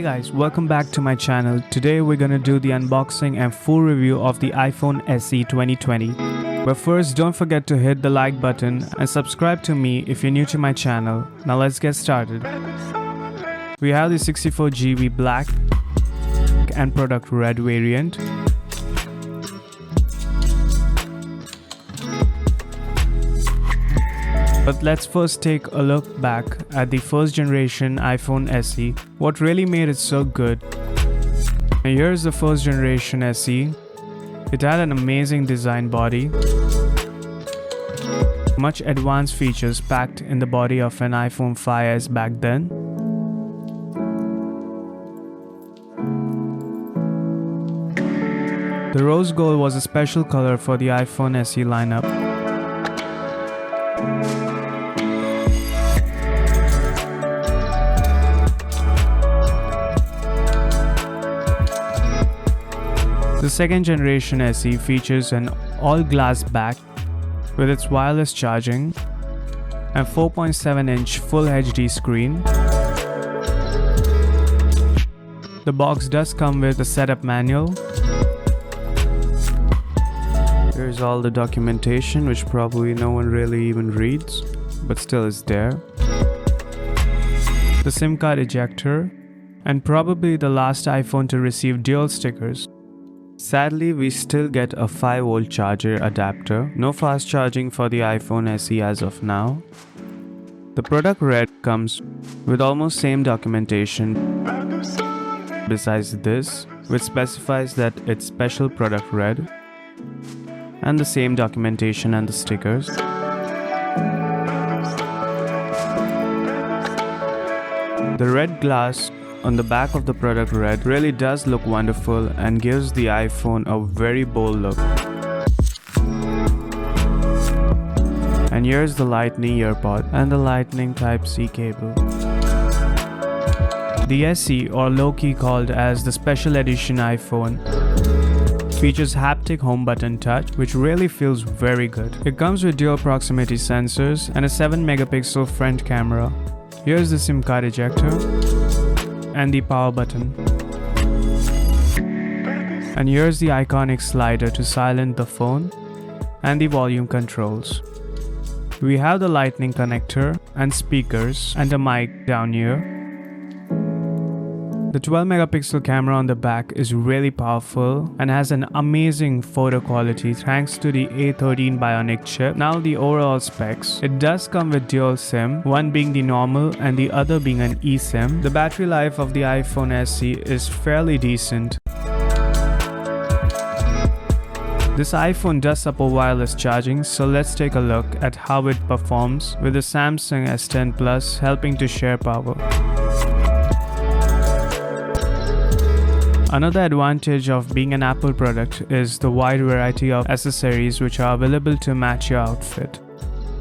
Hey guys, welcome back to my channel. Today we're gonna do the unboxing and full review of the iPhone SE 2020. But first, don't forget to hit the like button and subscribe to me if you're new to my channel. Now let's get started. We have the 64GB black and product red variant. But let's first take a look back at the first generation iPhone SE. What really made it so good? And here's the first generation SE. It had an amazing design body, much advanced features packed in the body of an iPhone 5s back then. The rose gold was a special color for the iPhone SE lineup. The second generation SE features an all-glass back with its wireless charging and 4.7-inch Full HD screen. The box does come with a setup manual. Here's all the documentation, which probably no one really even reads, but still is there. The SIM card ejector, and probably the last iPhone to receive dual stickers. Sadly, we still get a 5V charger adapter. No fast charging for the iPhone SE as of now. The product red comes with almost same documentation besides this, which specifies that it's special product red, and the same documentation and the stickers. The red glass on the back of the product red really does look wonderful and gives the iPhone a very bold look. And here's the Lightning earpod and the Lightning Type-C cable. The SE, or low-key called as the Special Edition iPhone, features haptic home button touch, which really feels very good. It comes with dual proximity sensors and a 7-megapixel front camera. Here's the SIM card ejector and the power button. And here's the iconic slider to silence the phone and the volume controls. We have the Lightning connector and speakers and a mic down here. The 12-megapixel camera on the back is really powerful and has an amazing photo quality thanks to the A13 bionic chip. Now the overall specs. It does come with dual SIM, one being the normal and the other being an eSIM. The battery life of the iPhone SE is fairly decent. This iPhone does support wireless charging, so let's take a look at how it performs with the Samsung S10 Plus helping to share power. Another advantage of being an Apple product is the wide variety of accessories which are available to match your outfit.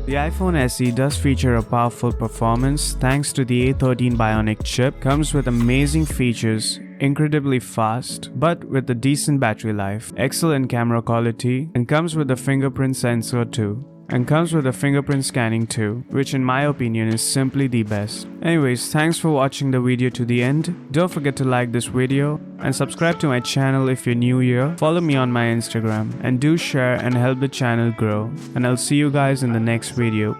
The iPhone SE does feature a powerful performance thanks to the A13 bionic chip, comes with amazing features, incredibly fast, but with a decent battery life, excellent camera quality, and comes with a fingerprint sensor too. And comes with a fingerprint scanning too, which in my opinion is simply the best. Anyways, thanks for watching the video to the end. Don't forget to like this video and subscribe to my channel if you're new here. Follow me on my Instagram and do share and help the channel grow. And I'll see you guys in the next video.